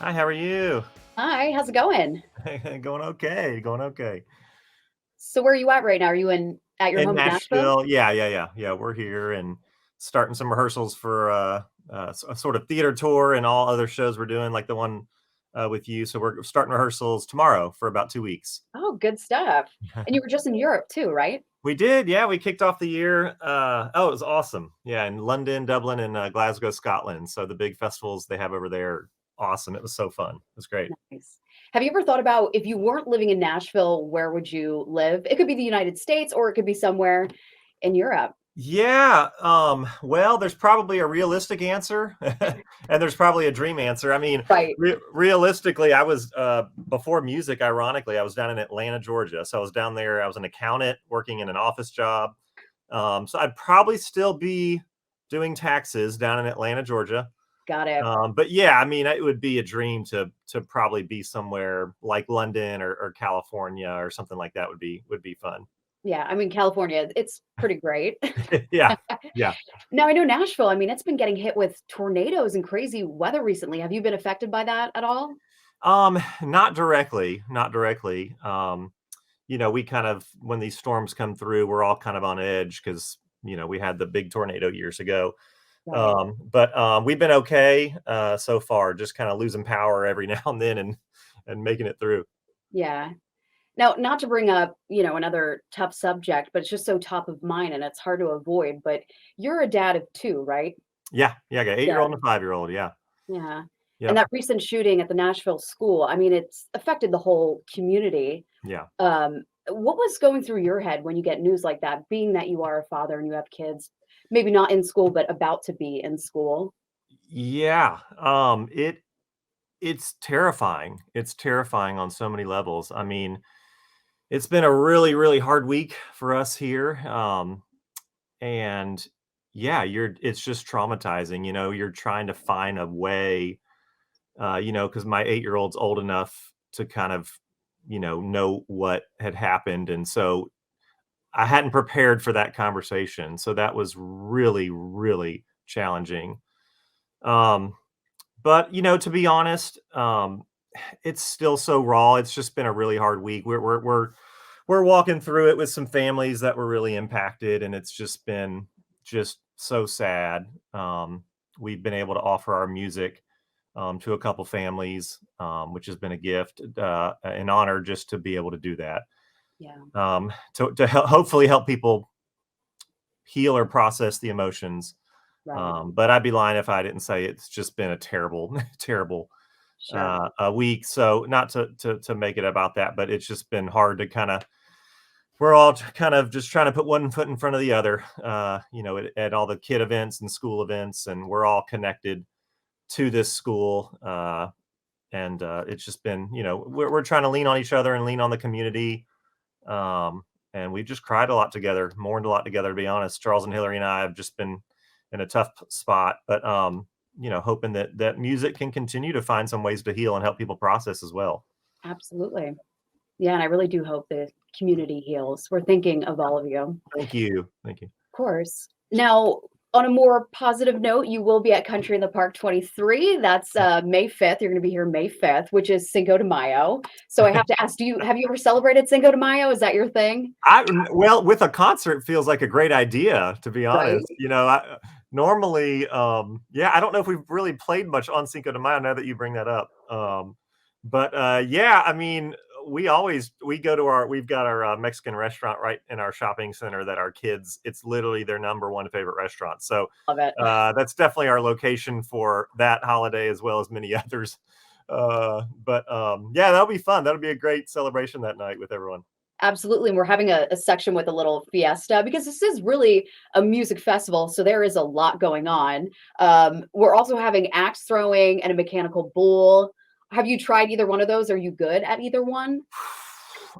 Hi, how are you? Hi, how's it going? Going okay, going okay. So where are you at right now? Are you at your In home in Nashville? Nashville, yeah. We're here and starting some rehearsals for a sort of theater tour and all other shows we're doing, like the one with you. So we're starting rehearsals tomorrow for about 2 weeks. Oh, good stuff. And you were just in Europe too, right? We did, yeah. We kicked off the year. Oh, it was awesome. Yeah, in London, Dublin, and Glasgow, Scotland. So the big festivals they have over there, awesome. It was so fun. It was great. Nice. Have you ever thought about if you weren't living in Nashville, where would you live? It could be the United States or it could be somewhere in Europe. Yeah, well, there's probably a realistic answer and there's probably a dream answer. I mean, Right. realistically, I was before music, ironically, I was down in Atlanta, Georgia. So I was down there, I was an accountant working in an office job. So I'd probably still be doing taxes down in Atlanta, Georgia. Got it. But yeah, I mean, it would be a dream to probably be somewhere like London or California or something like that would be fun. Yeah, I mean California, it's pretty great. Yeah, yeah. Now I know Nashville, I mean, it's been getting hit with tornadoes and crazy weather recently. Have you been affected by that at all? Not directly, not directly. We kind of when these storms come through, we're all kind of on edge because we had the big tornado years ago. Right. But we've been okay so far, just kind of losing power every now and then and making it through. Yeah. Now, not to bring up, another tough subject, but it's just so top of mind and it's hard to avoid, but you're a dad of 2, right? Yeah, yeah, I got 8 year Yeah. old and a 5-year-old. Yeah. Yeah. And Yep. that recent shooting at the Nashville school, I mean, it's affected the whole community. Yeah. What was going through your head when you get news like that, being that you are a father and you have kids, maybe not in school, but about to be in school? Yeah. It's terrifying. It's terrifying on so many levels. I mean, it's been a really, really hard week for us here. And yeah, it's just traumatizing, you're trying to find a way, because my 8-year-old's old enough to kind of, know what had happened. And so I hadn't prepared for that conversation. So that was really, really challenging. Um, but to be honest, it's still so raw. It's just been a really hard week. We're walking through it with some families that were really impacted, and it's just been just so sad. We've been able to offer our music to a couple families, which has been a gift, an honor just to be able to do that. Yeah. Hopefully help people heal or process the emotions. Right. But I'd be lying if I didn't say it's just been a terrible, terrible Sure. a week. So not to make it about that, but it's just been hard to kind of we're all kind of just trying to put one foot in front of the other, at all the kid events and school events, and we're all connected to this school. And it's just been, we're trying to lean on each other and lean on the community. And we've just cried a lot together, mourned a lot together, to be honest. Charles and Hillary and I have just been in a tough spot, but hoping that music can continue to find some ways to heal and help people process as well. Absolutely. Yeah, and I really do hope the community heals. We're thinking of all of you. Of Thank you. Thank you. course. Now, on a more positive note, you will be at Country in the Park 23. That's May 5th. You're going to be here May 5th, which is Cinco de Mayo. So I have to ask, have you ever celebrated Cinco de Mayo? Is that your thing? Well, with a concert feels like a great idea, to be Right. honest. Normally, yeah, I don't know if we've really played much on Cinco de Mayo now that you bring that up. But yeah, I mean, we go to we've got our Mexican restaurant right in our shopping center that our kids, it's literally their number one favorite restaurant. So Love it. that's definitely our location for that holiday as well as many others. But yeah, that'll be fun. That'll be a great celebration that night with everyone. Absolutely. And we're having a section with a little fiesta because this is really a music festival. So there is a lot going on. We're also having axe throwing and a mechanical bull. Have you tried either one of those? Are you good at either one?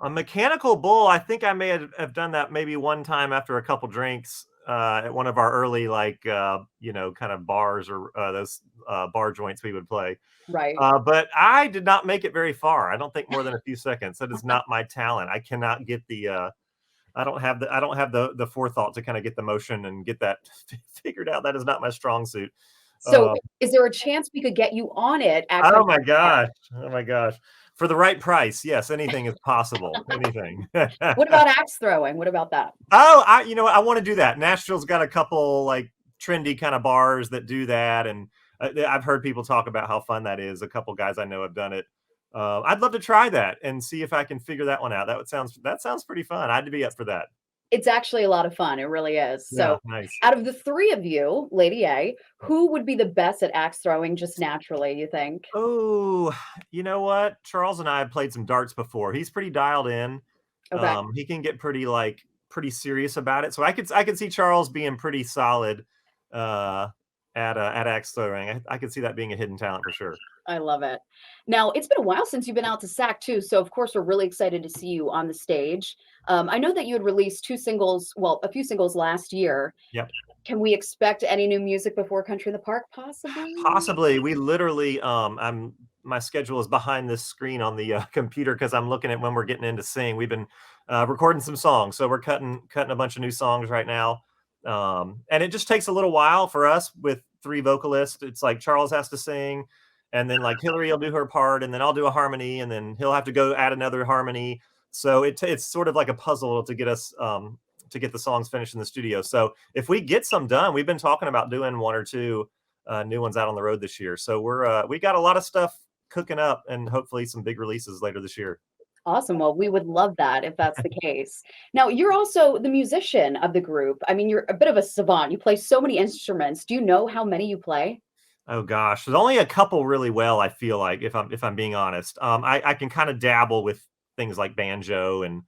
A mechanical bull, I think I may have done that maybe one time after a couple drinks at one of our early, like, kind of bars or those bar joints we would play. Right. But I did not make it very far. I don't think more than a few seconds. That is not my talent. I cannot get I don't have the forethought to kind of get the motion and get that figured out. That is not my strong suit. So, Um, is there a chance we could get you on it at oh Country my Park? gosh. Oh my gosh. For the right price, yes, anything is possible. Anything. What about axe throwing? What about that? Oh, you know what? I want to do that. Nashville's got a couple like trendy kind of bars that do that, and I've heard people talk about how fun that is. A couple guys I know have done it. I'd love to try that and see if I can figure that one out. That sounds pretty fun. I'd be up for that. It's actually a lot of fun, it really is. Yeah, So, nice. out of the 3 of you, Lady A, who would be the best at axe throwing just naturally, you think? Oh, you know what? Charles and I have played some darts before. He's pretty dialed in. Okay. He can get pretty serious about it. So I could see Charles being pretty solid uh, at axe throwing. I could see that being a hidden talent for sure. I love it. Now, it's been a while since you've been out to SAC too, so of course we're really excited to see you on the stage. I know that you had released 2 singles, well, a few singles last year. Yep. Can we expect any new music before Country in the Park, possibly? Possibly. We literally, I'm my schedule is behind this screen on the computer because I'm looking at when we're getting into sing. We've been recording some songs, so we're cutting a bunch of new songs right now, and it just takes a little while for us with 3 vocalists. It's like Charles has to sing, and then like Hillary will do her part, and then I'll do a harmony, and then he'll have to go add another harmony. So it's sort of like a puzzle to get us to get the songs finished in the studio. So if we get some done, we've been talking about doing 1 or 2 new ones out on the road this year. So we got a lot of stuff cooking up, and hopefully some big releases later this year. Awesome. Well, we would love that if that's the case. Now, you're also the musician of the group. I mean, you're a bit of a savant. You play so many instruments. Do you know how many you play? Oh gosh, there's only a couple really well. I feel like if I'm being honest, I can kind of dabble with things like banjo and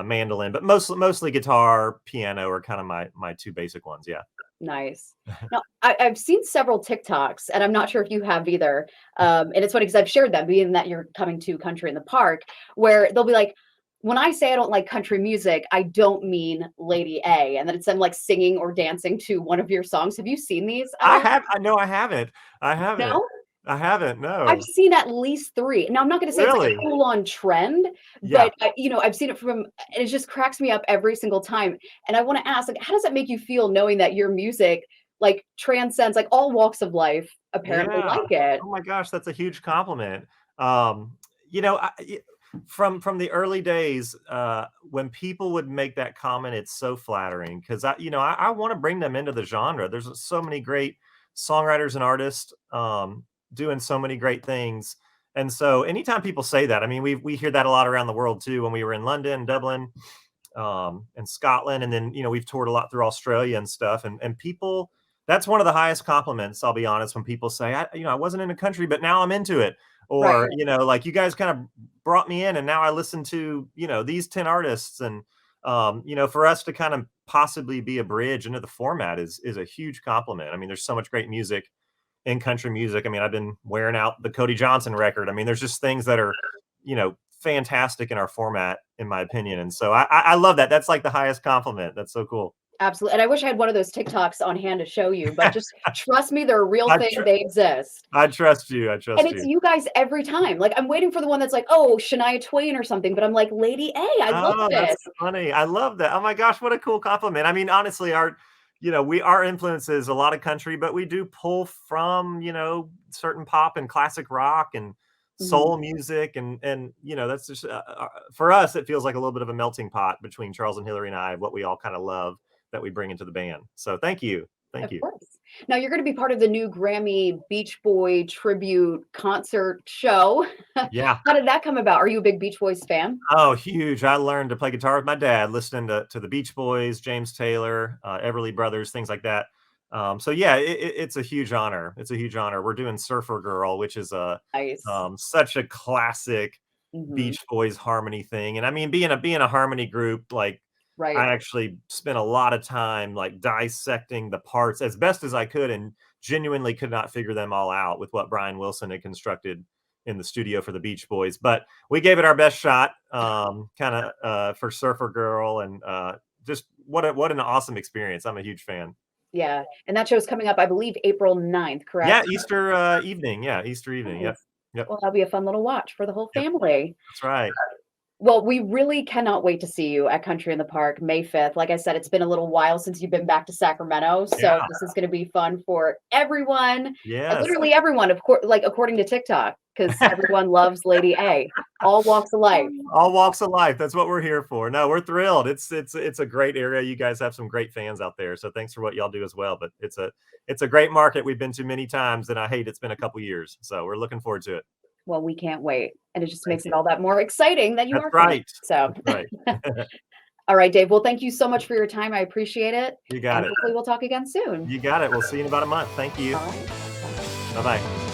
mandolin, but mostly guitar, piano are kind of my 2 basic ones. Yeah. Nice. Now, I've seen several TikToks, and I'm not sure if you have either. And it's funny because I've shared them, being that you're coming to Country in the Park, where they'll be like, when I say I don't like country music, I don't mean Lady A. And then it's them like singing or dancing to one of your songs. Have you seen these at all? I know I haven't. I haven't. No? I haven't. I've No. seen at least 3. Now, I'm not gonna say it's like a Really? full-on trend, Yeah. but, I've seen it from and it just cracks me up every single time, and I wanna ask, like, how does that make you feel knowing that your music, like, transcends, like, all walks of life apparently Yeah. like it? Oh my gosh, that's a huge compliment. Um, you know, from the early days, when people would make that comment, it's so flattering because I want to bring them into the genre. There's so many great songwriters and artists doing so many great things. And so anytime people say that, I mean, we hear that a lot around the world too. When we were in London, Dublin, and Scotland, and then we've toured a lot through Australia and stuff. And people, that's one of the highest compliments. I'll be honest, when people say, I wasn't in a country, but now I'm into it, Right. or like you guys kind of brought me in, and now I listen to these 10 artists, and for us to kind of possibly be a bridge into the format is a huge compliment. I mean, there's so much great music in country music. I mean, I've been wearing out the Cody Johnson record. I mean, there's just things that are, fantastic in our format, in my opinion. And so I love that. That's like the highest compliment. That's so cool. Absolutely, and I wish I had one of those TikToks on hand to show you, but just trust me, they're a real I, thing, tr- they exist. I trust you. I And trust it's you. you guys every time. Like, I'm waiting for the one that's like, "Oh, Shania Twain or something," but I'm like, "Lady A, I love Oh, that's this." funny. I love that. Oh my gosh, what a cool compliment. I mean, honestly, our influence is a lot of country, but we do pull from, certain pop and classic rock and Mhm. soul music, and that's just for us, it feels like a little bit of a melting pot between Charles and Hillary and I, of what we all kind of love that we bring into the band. So thank you. Thank Of you. course. Now you're gonna be part of the new Grammy Beach Boy tribute concert show. Yeah. How did that come about? Are you a big Beach Boys fan? Oh, huge. I learned to play guitar with my dad, listening to the Beach Boys, James Taylor, Everly Brothers, things like that. So yeah, it's a huge honor. It's a huge honor. We're doing Surfer Girl, which is Nice. such a classic Mhm. Beach Boys harmony thing. And I mean, being a harmony group, like Right. I actually spent a lot of time like dissecting the parts as best as I could, and genuinely could not figure them all out with what Brian Wilson had constructed in the studio for the Beach Boys. But we gave it our best shot, kind of for Surfer Girl, and just what an awesome experience. I'm a huge fan. Yeah, and that show's coming up, I believe, April 9th, Yeah, correct? Easter evening. Yeah, Easter evening. Yep, Nice. yep, Well, that'll be a fun little watch for the whole yep. family. That's right. Well, we really cannot wait to see you at Country in the Park, May 5th. Like I said, it's been a little while since you've been back to Sacramento, so Yeah. this is gonna be fun for everyone, and Yes. literally everyone, of course, like, according to TikTok, because everyone loves Lady A, all walks of life. All walks of life. That's what we're here for. No, we're thrilled. It's a great area. You guys have some great fans out there. So thanks for what y'all do as well. But it's a great market we've been to many times, and I hate it's been a couple years. So we're looking forward to it. Well, we can't wait, and it just Thank makes it you. all that more exciting that you That's are coming. right. So, That's right. all right, Dave. Well, thank you so much for your time. I appreciate it, You and got it. hopefully we'll talk again soon. You got it. We'll see you in about a month. Thank you. All right. Bye bye.